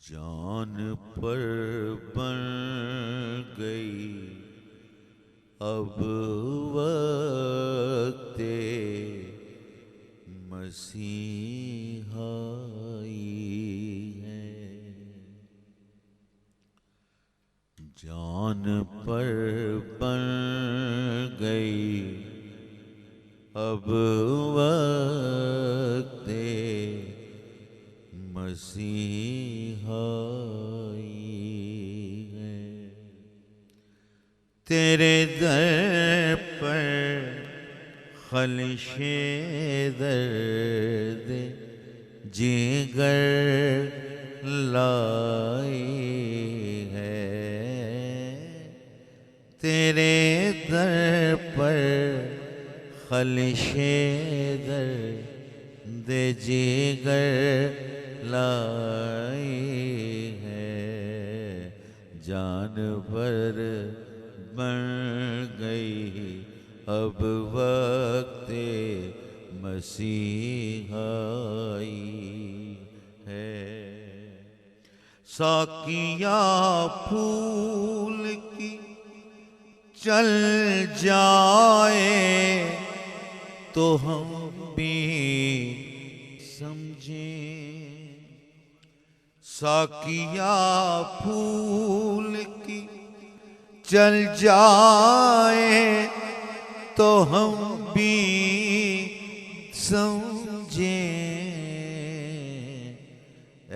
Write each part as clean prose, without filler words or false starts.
जान पर बन गई अब वक्ते मसीहाई है। जान पर बन गई अब वक्ते मसीहाई है। तेरे दर पर खलिशे दर्द जिगर लाई है। तेरे दर पर खलिशे दर्द जिगर लाई है। जान पर बन गई अब वक्ते मसीहाई है। साकिया फूल की चल जाए तो हम भी समझें। साकिया फूल की चल जाए तो हम भी समझें।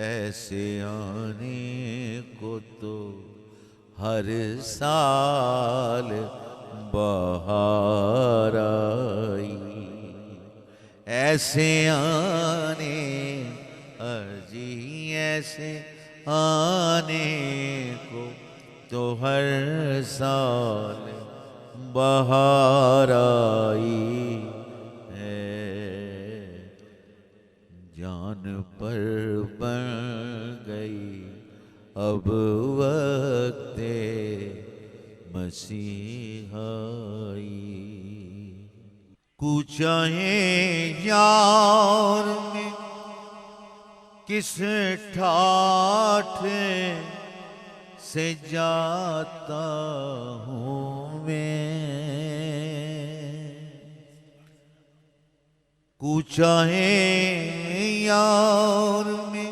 ऐसे आने को तो हर साल बहार आई। ऐसे आने अजी ऐसे आने को तो हर साल बहार आई है। जान पर बन गई अब वक्ते मसीहाई। कूचा है यार में किस ठाठ से जाता हूँ मैं। कूचा है यार में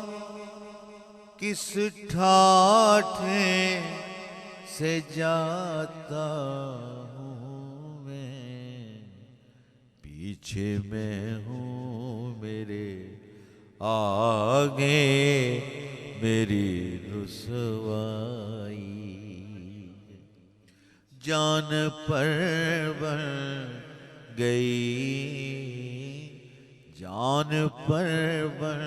किस ठाठ से जाता हूँ मैं। पीछे मैं हूँ मेरे आगे मेरी रुसवाई। जान पर बन गई जान पर बन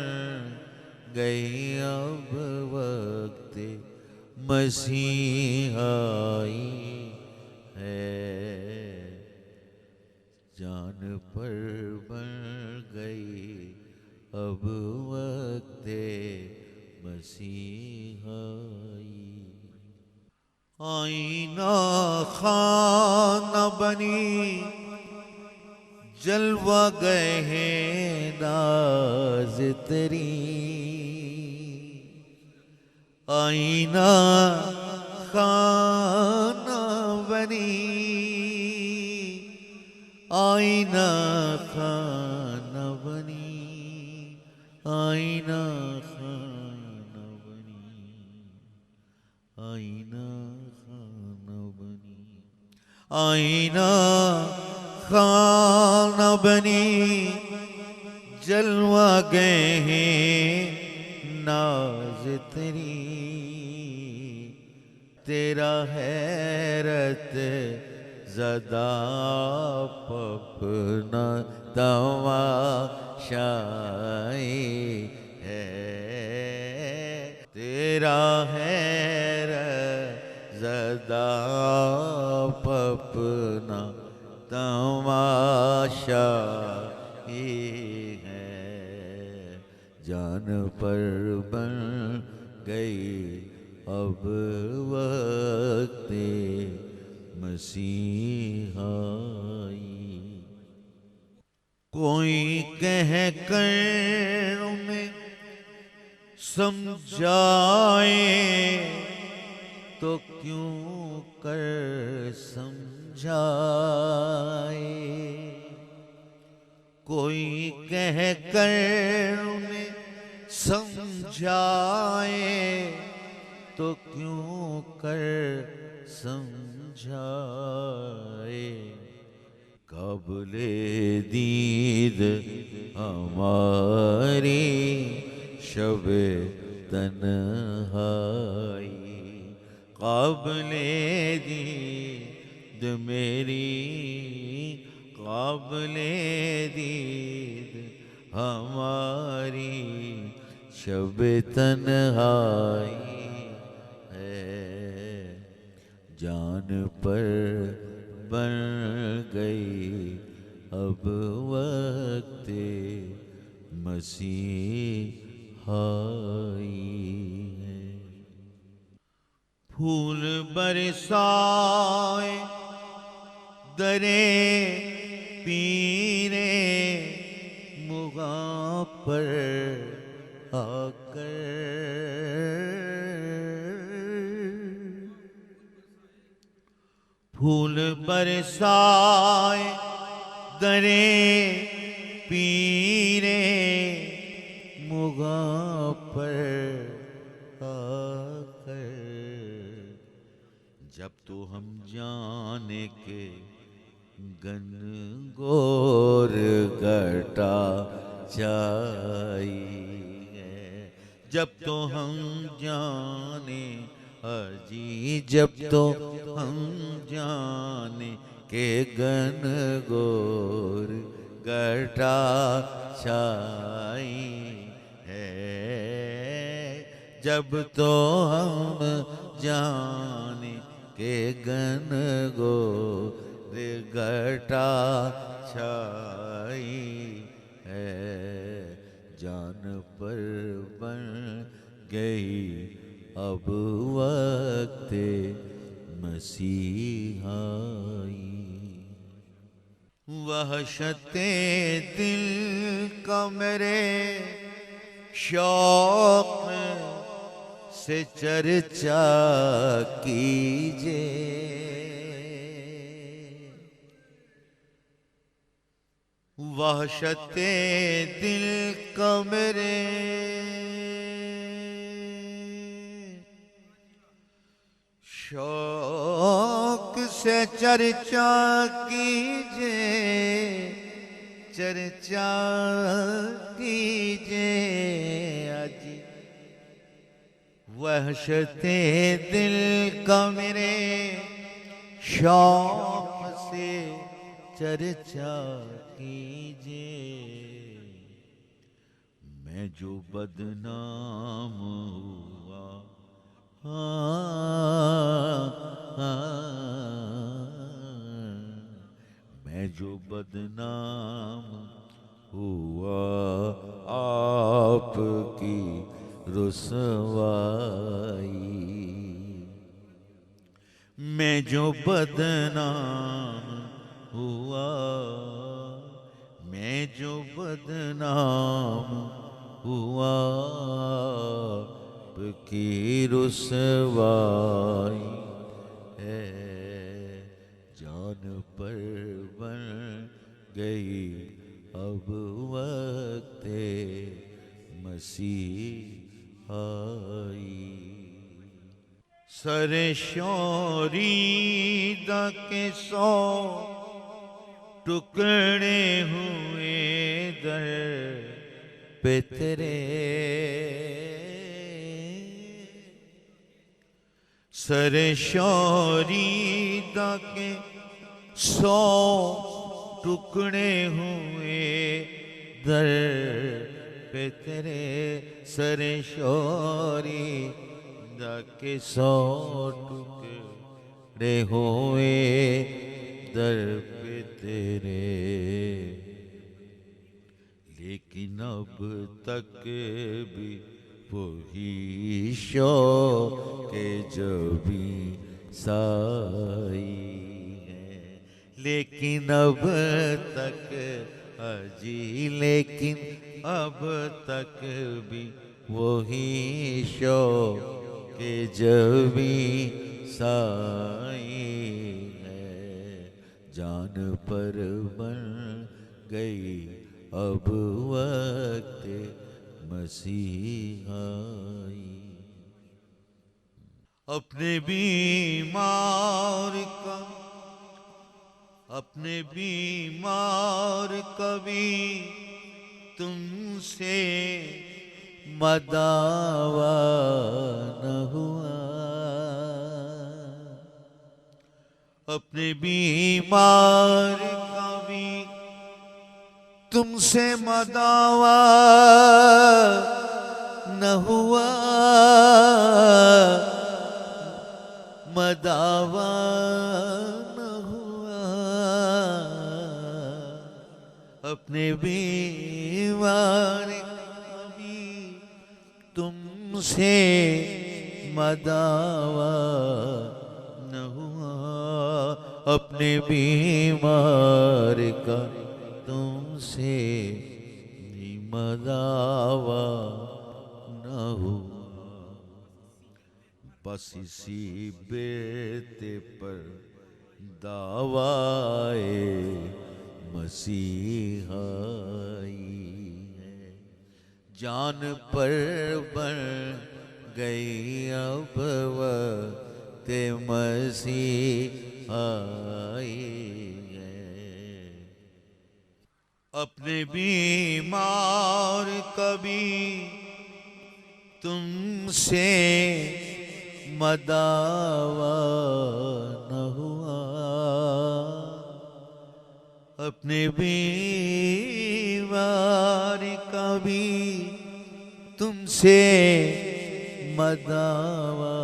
गई अब वक्ते मसीहाई है। जान पर बन गई अब वक्ते मसीहाई। आईना खाना बनी जलवा गए हैं नाज तेरी। आईना खाना बनी आईना खाना बनी आईना खाना बनी आईना खाना बनी आईना खाना बनी जलवा गए हैं नाज तेरी। तेरा हैरत ज़दा पपना तमाशाई है। तेरा है ज़दा अपना तमाशा ही है, जान पर बन गई अब वक्ते मसीहाई। कोई कह कर उन्हें समझाए तो क्यों कर समझाए। कोई कह कर उन्हें समझाए तो क्यों कर समझाए। काबिले दीद हमारी शबे तन्हाई, काबिले दीद मेरी, काबिले दीद हमारी शबे तन्हाई है, जान पर बन गई अब वक्ते मसीहाई है। फूल बरसाए दरे पीरे मुगा पर आकर, फूल बरसाए दरे पीरे मुगा पर आकर, जब तो हम जाने के गन गोर घटा चाहिए, जब तो हम जाने अजी, जब तो हम जाने के गन गोर घटा छाई है, जब तो हम जाने के गन गोर घटा छाई है, जान पर बन गई अब वक्ते मसीहाई। वहशते दिल का मेरे शौक से चर्चा कीजिए, वहशते दिल का मेरे शौक से चर्चा कीजिए, चर्चा कीजिए अजी। वहशते दिल का मेरे शौक से चर्चा कीजिए, मैं जो बदनाम हुआ, मैं जो बदनाम हुआ आपकी रुसवाई, मैं जो बदनाम हुआ, मैं जो बदनाम हुआ की रुसवाई है, जान पर बन गई अब वक्ते मसीहाई। सरशोरीदा के 100 टुकड़े हुए दर पे तेरे, सरशोरीदा के 100 टुकड़े हुए दर पे तेरे, सरशोरी के 100 टुकड़े हुए दर पे तेरे, लेकिन अब तक भी वही शौक़ जबी साई है। लेकिन अब तक अजी, लेकिन अब तक भी वही शौक़ जबी साई है। जान पर बन गई अब वक्त मसीहाई। अपने बीमार कभी तुमसे मदावा न हुआ। अपने बीमार कभी तुमसे मदावा न हुआ, मदावा न हुआ। अपने बीमार कभी तुमसे मदावा न हुआ। अपने बीमार का तुमसे मदावा न हुआ। बस इसी बेटे पर दावाए मसीहाई है। जान पर बन गई अब वक्त मसीहाई है। अपने बीमार कभी तुमसे मदावा न हुआ। अपने बीमार कभी तुमसे मदावा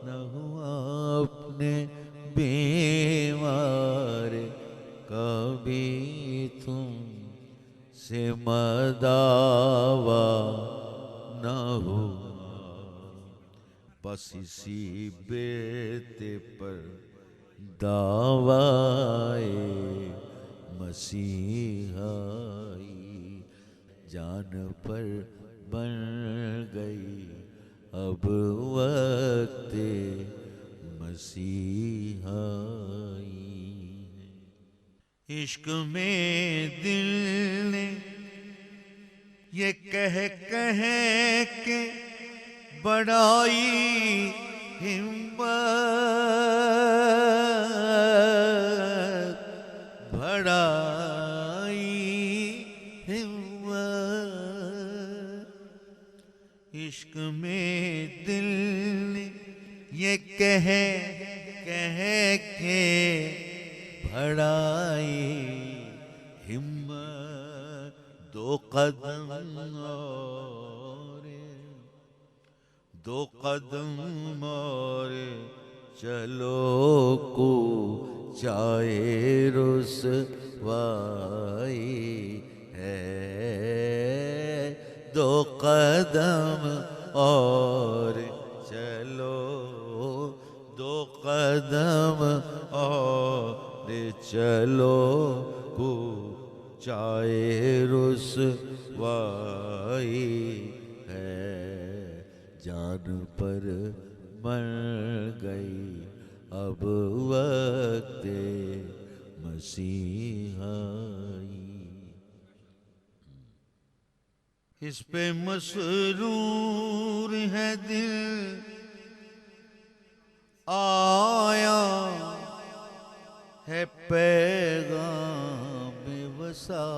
न हुआ। अपने बीमार कभी तुमसे मदावा न हुआ। बस इसी बेटे पर दावाए मसीहाई। जान पर बन गई अब वक्त मसीहाई। इश्क में दिल ने ये कह के बढ़ाई हिम्मत, बढ़ाई हिम्मत। इश्क में दिल ने ये कह के बढ़ाई हिम्मत। दो कदम और चलो को चाहे रुसवाई है। दो कदम और चलो, दो कदम और चलो को चाहे रुसवाई है। जान पर मर गई अब वक्त मसीहाई। इस पे मसरूर है दिल आया है पैगाम वसा।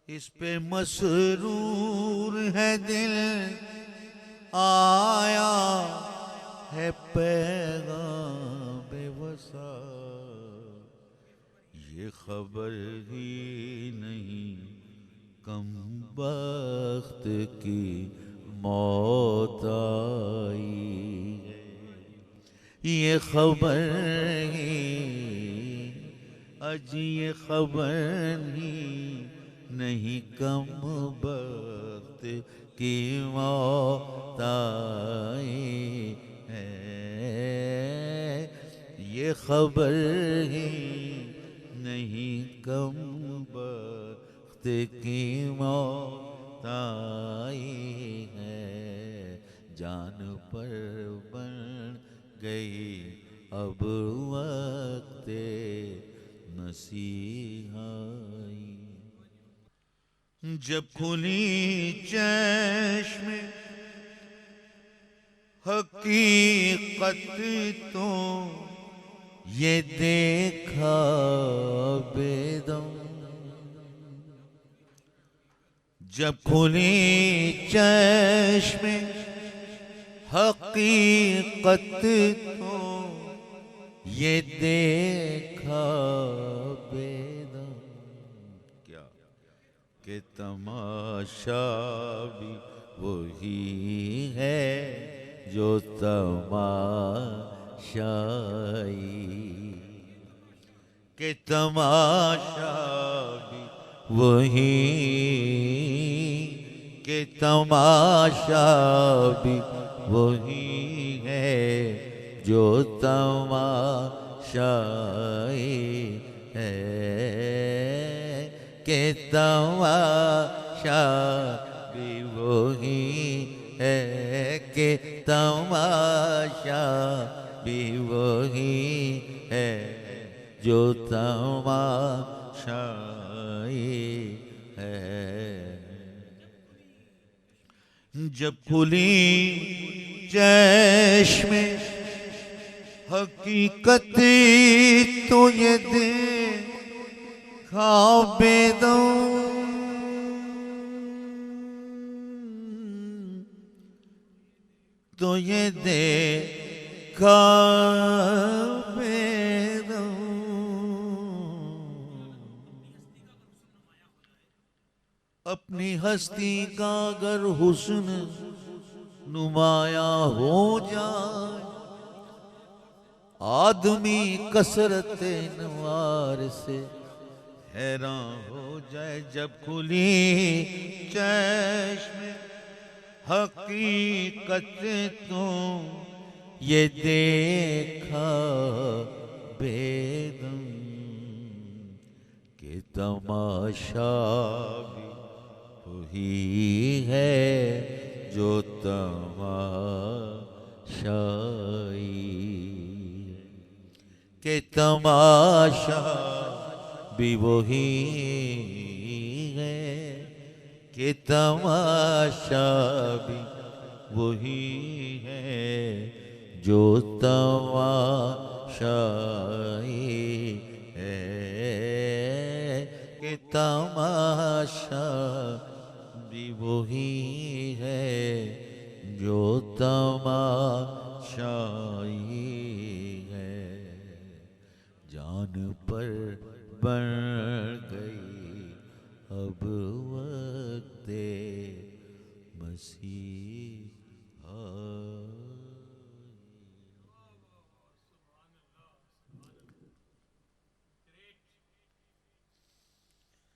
इस पे मसरूर है दिल आया है पैगाम बेवसा। ये खबर ही नहीं कम बख्त की मौत आई है। ये खबर ही अजी ये खबर ही नहीं कम वक्त की मौत आई है। ये खबर ही नहीं कम वक्त की मौत आई है। जान पर बन गई अब वक्त मसीहाई। जब खुली चश्म हकीकत तो ये देखा बेदम। जब खुली चश्म हकीकत तो ये देखा बेदम। क्या कि तमाशा भी वही है जो तमाशाई। कि तमाशा भी वही कि तमाशा भी वही है जो तमाशाई है। कि तमाशा भी वही है कि तमाशा भी वही है जो तमाशाई है। जब खुली चश्म हकीकत तो ये देखा बेदम। तो ये देखा बेदम। अपनी हस्ती का अगर हुस्न नुमाया हो जाए आदमी कसरत नवार से हैरान हो जाए। जब खुली चश्म हकीकत तो ये देखा बेदम। कि तमाशा भी वही है जो तमाशाई। कि तमाशा भी वही है कि तमाशा भी वही है जो तमाशाई है। कि तमाशा भी वही है जो तमाशाई है। जान पर बन गई अब वक्त मसीह।